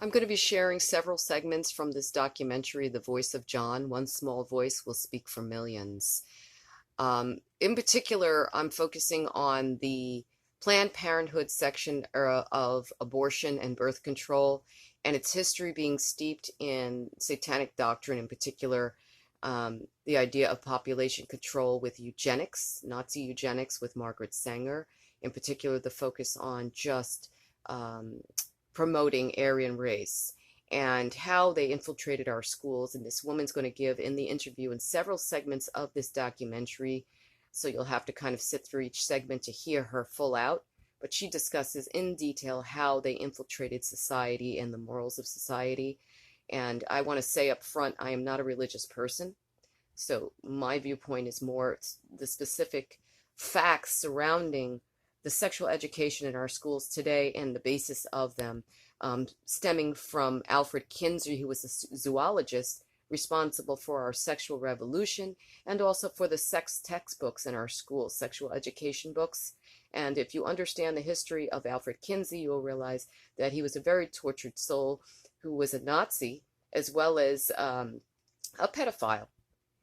I'm going to be sharing several segments from this documentary, The Voice of John, One Small Voice Will Speak for Millions. In particular, I'm focusing on the Planned Parenthood section of abortion and birth control and its history being steeped in Satanic doctrine, in particular, the idea of population control with eugenics, Nazi eugenics with Margaret Sanger, in particular, the focus on just promoting Aryan race and how they infiltrated our schools. And this woman's going to give in the interview in several segments of this documentary. So you'll have to kind of sit through each segment to hear her full out. But she discusses in detail how they infiltrated society and the morals of society. And I want to say up front, I am not a religious person. So my viewpoint is more the specific facts surrounding the sexual education in our schools today and the basis of them, stemming from Alfred Kinsey, who was a zoologist responsible for our sexual revolution and also for the sex textbooks in our schools, sexual education books. And if you understand the history of Alfred Kinsey, you will realize that he was a very tortured soul who was a Nazi as well as a pedophile.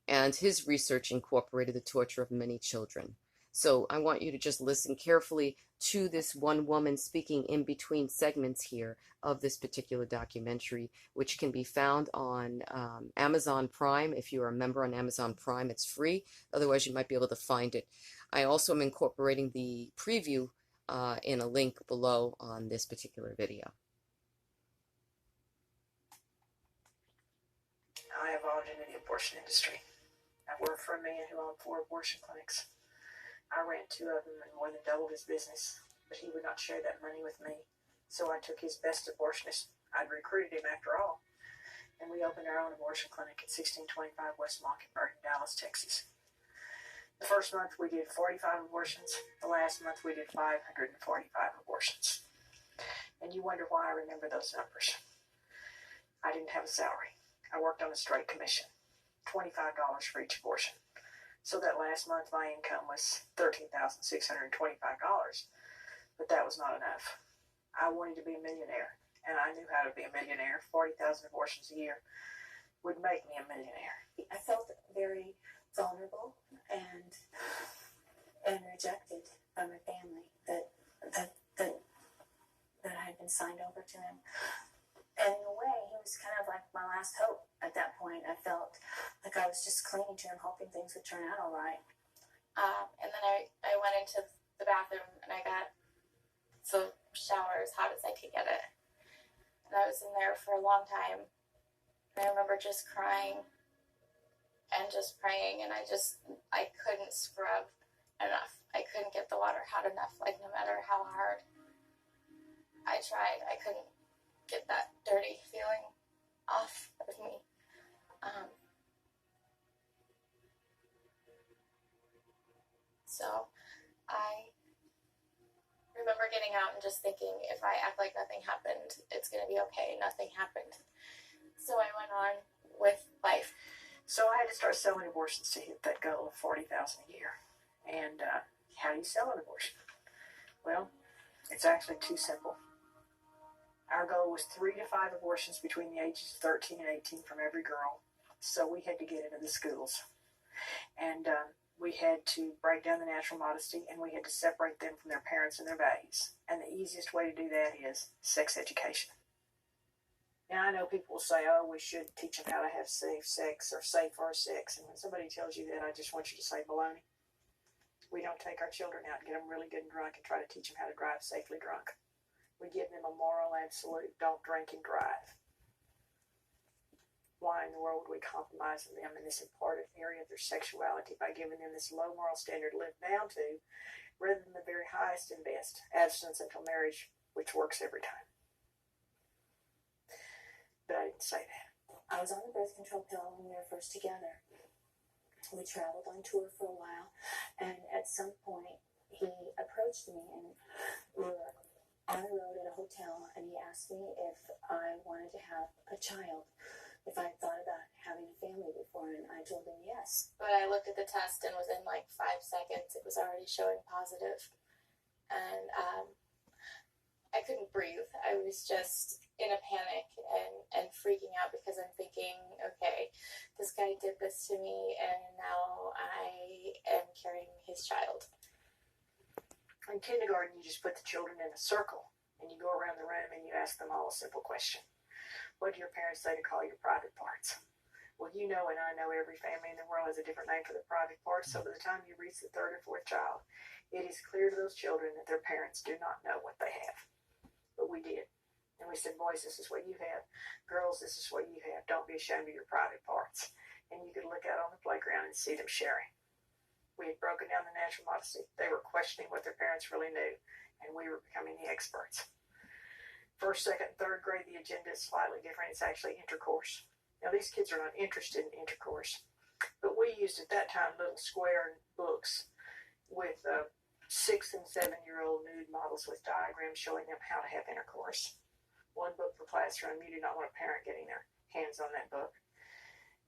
And his research incorporated the torture of many children. So I want you to just listen carefully to this one woman speaking in between segments here of this particular documentary, which can be found on Amazon Prime. If you're a member on Amazon Prime, it's free. Otherwise, you might be able to find it. I also am incorporating the preview in a link below on this particular video. I evolved into the abortion industry. I worked for a man who owned 4 abortion clinics. I ran 2 of them and more than doubled his business, but he would not share that money with me. So I took his best abortionist. I'd recruited him after all. And we opened our own abortion clinic at 1625 West Mockingbird in Dallas, Texas. The first month we did 45 abortions. The last month we did 545 abortions. And you wonder why I remember those numbers. I didn't have a salary. I worked on a straight commission, $25 for each abortion. So that last month, my income was $13,625, but that was not enough. I wanted to be a millionaire, and I knew how to be a millionaire. 40,000 abortions a year would make me a millionaire. I felt very vulnerable and rejected by my family that I had been signed over to him. And in a way, he was kind of like my last hope at that point. I felt like I was just clinging to him, hoping things would turn out all right. And then I went into the bathroom and I got the shower as hot as I could get it. And I was in there for a long time. And I remember just crying and just praying. And I couldn't scrub enough. I couldn't get the water hot enough. Like, no matter how hard I tried, I couldn't get that dirty feeling off of me. So I remember getting out and just thinking, if I act like nothing happened, it's going to be okay. Nothing happened. So I went on with life. So I had to start selling abortions to hit that goal of $40,000 a year. And how do you sell an abortion? Well, it's actually too simple. Our goal was 3 to 5 abortions between the ages of 13 and 18 from every girl. So we had to get into the schools. And we had to break down the natural modesty, and we had to separate them from their parents and their values. And the easiest way to do that is sex education. Now, I know people will say, oh, we should teach them how to have safe sex or safe for sex. And when somebody tells you that, I just want you to say baloney. We don't take our children out and get them really good and drunk and try to teach them how to drive safely drunk. We give them a moral absolute, don't drink and drive. Why in the world would we compromise them in this important area of their sexuality by giving them this low moral standard to live down to, rather than the very highest and best, abstinence until marriage, which works every time? But I didn't say that. I was on the birth control pill when we were first together. We traveled on tour for a while, and at some point, he approached me, and we were on the road at a hotel, and he asked me if I wanted to have a child, if I had thought about having a family before, and I told him yes. But I looked at the test, and within like 5 seconds, it was already showing positive. And I couldn't breathe. I was just in a panic, freaking out because I'm thinking, okay, this guy did this to me and now I am carrying his child. In kindergarten, you just put the children in a circle and you go around the room and you ask them all a simple question. What do your parents say to call your private parts? Well, you know, and I know every family in the world has a different name for their private parts, so by the time you reach the third or fourth child, it is clear to those children that their parents do not know what they have. But we did. And we said, boys, this is what you have. Girls, this is what you have. Don't be ashamed of your private parts. And you could look out on the playground and see them sharing. We had broken down the natural modesty. They were questioning what their parents really knew, and we were becoming the experts. First, second, and third grade, the agenda is slightly different. It's actually intercourse. Now, these kids are not interested in intercourse, but we used at that time little square books with 6- and 7-year-old nude models with diagrams showing them how to have intercourse. One book per classroom. You do not want a parent getting their hands on that book.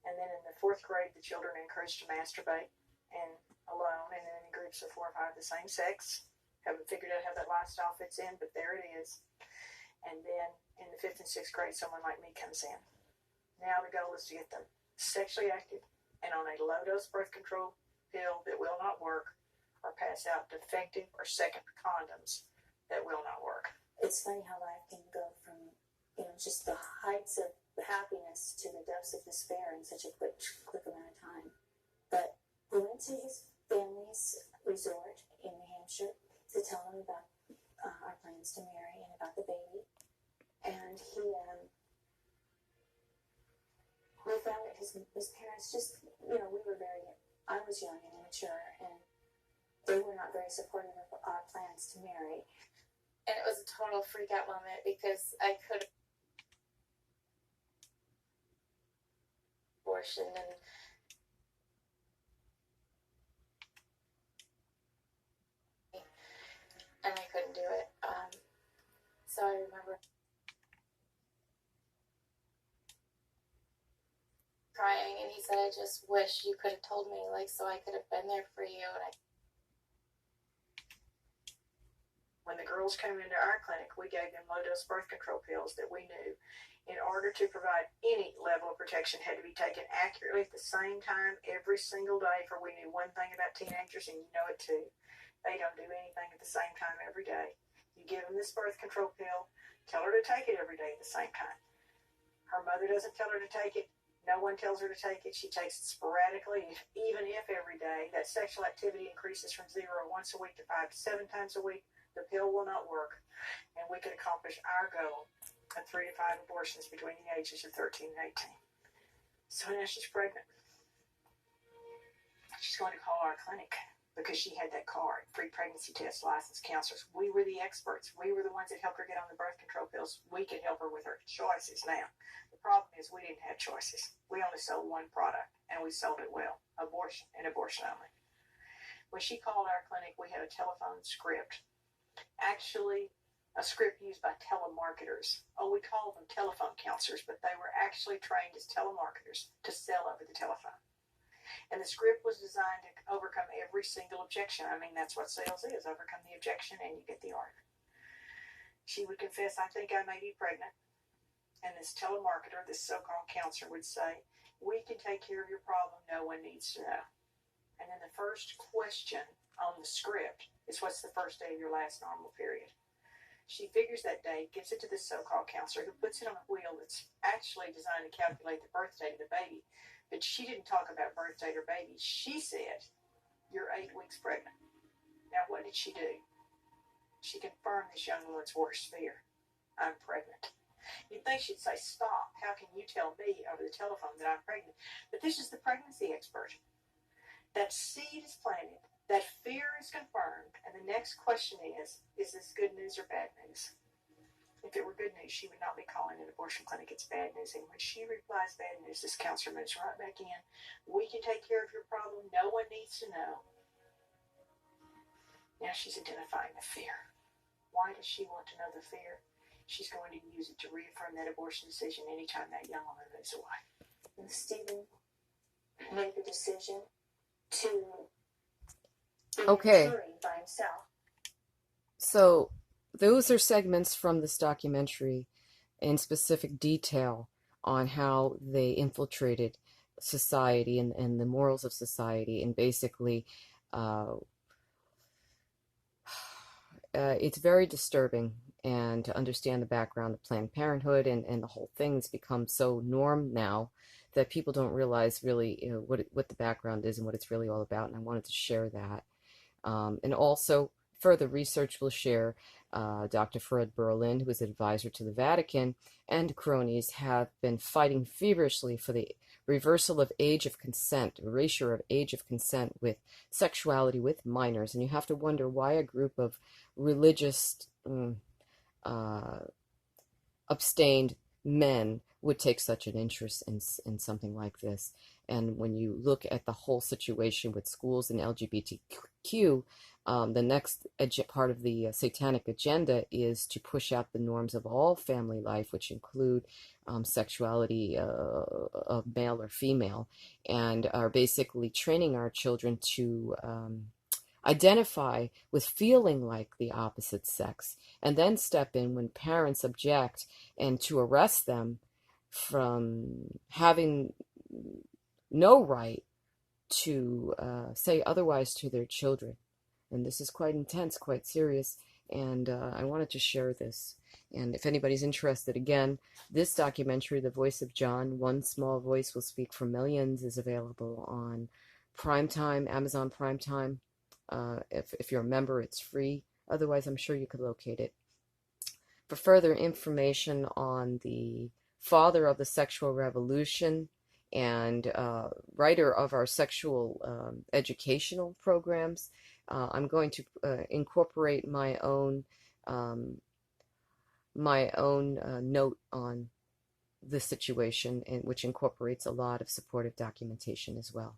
And then in the fourth grade, the children are encouraged to masturbate and alone, and then in groups of 4 or 5 the same sex. Haven't figured out how that lifestyle fits in, but there it is. And then in the 5th and 6th grade, someone like me comes in. Now the goal is to get them sexually active and on a low-dose birth control pill that will not work, or pass out defective or second condoms that will not work. It's funny how life can go from, just the heights of happiness to the depths of despair in such a quick amount of time. But we went to his family's resort in New Hampshire to tell him about our plans to marry and about the baby. And we found that his parents just, I was young and immature, and they were not very supportive of our plans to marry. And it was a total freak out moment because I could abortion and I couldn't do it. So I remember crying, and he said, I just wish you could have told me, so I could have been there for you. And when the girls came into our clinic, we gave them low-dose birth control pills that we knew, in order to provide any level of protection, had to be taken accurately at the same time every single day. For we knew one thing about teenagers, and you know it too. They don't do anything at the same time every day. You give them this birth control pill, tell her to take it every day at the same time. Her mother doesn't tell her to take it. No one tells her to take it. She takes it sporadically, even if every day. That sexual activity increases from 0 once a week to 5 to 7 times a week. The pill will not work, and we could accomplish our goal of 3 to 5 abortions between the ages of 13 and 18. So now she's pregnant. She's going to call our clinic because she had that card, free pregnancy test, licensed counselors. We were the experts. We were the ones that helped her get on the birth control pills. We could help her with her choices now. The problem is we didn't have choices. We only sold one product, and we sold it well, abortion and abortion only. When she called our clinic, we had a telephone script. Actually, a script used by telemarketers. We called them telephone counselors, but they were actually trained as telemarketers to sell over the telephone. And the script was designed to overcome every single objection. I mean, that's what sales is. Overcome the objection and you get the order. She would confess, I think I may be pregnant. And this telemarketer, this so-called counselor, would say, we can take care of your problem. No one needs to know. And then the first question on the script is, what's the first day of your last normal period? She figures that day, gives it to this so-called counselor, who puts it on a wheel that's actually designed to calculate the birth date of the baby. But she didn't talk about birth date or baby. She said, you're 8 weeks pregnant. Now, what did she do? She confirmed this young woman's worst fear. I'm pregnant. You'd think she'd say, stop. How can you tell me over the telephone that I'm pregnant? But this is the pregnancy expert. That seed is planted. That fear is confirmed. And the next question is this good news or bad news? If it were good news, she would not be calling an abortion clinic. It's bad news. And when she replies bad news, this counselor moves right back in. We can take care of your problem. No one needs to know. Now she's identifying the fear. Why does she want to know the fear? She's going to use it to reaffirm that abortion decision anytime that young woman moves away. And Stephen made the decision to be maturing by himself. So those are segments from this documentary in specific detail on how they infiltrated society and the morals of society, and basically it's very disturbing. And to understand the background of Planned Parenthood and the whole thing's become so norm now that people don't realize really, what the background is and what it's really all about. And I wanted to share that. And also, further research will share Dr. Fred Berlin, who is an advisor to the Vatican, and cronies have been fighting feverishly for the reversal of age of consent, erasure of age of consent with sexuality with minors. And you have to wonder why a group of religious, abstained men would take such an interest in something like this. And when you look at the whole situation with schools and LGBTQ, the next part of the Satanic agenda is to push out the norms of all family life, which include sexuality of male or female, and are basically training our children to identify with feeling like the opposite sex, and then step in when parents object and to arrest them from having no right to say otherwise to their children. And this is quite intense, quite serious, and I wanted to share this. And if anybody's interested, again, this documentary, The Voice of John, One Small Voice Will Speak for Millions, is available on Primetime, Amazon Primetime. If you're a member, it's free. Otherwise, I'm sure you could locate it. For further information on the father of the sexual revolution and writer of our sexual educational programs, I'm going to incorporate my own note on the situation, which incorporates a lot of supportive documentation as well.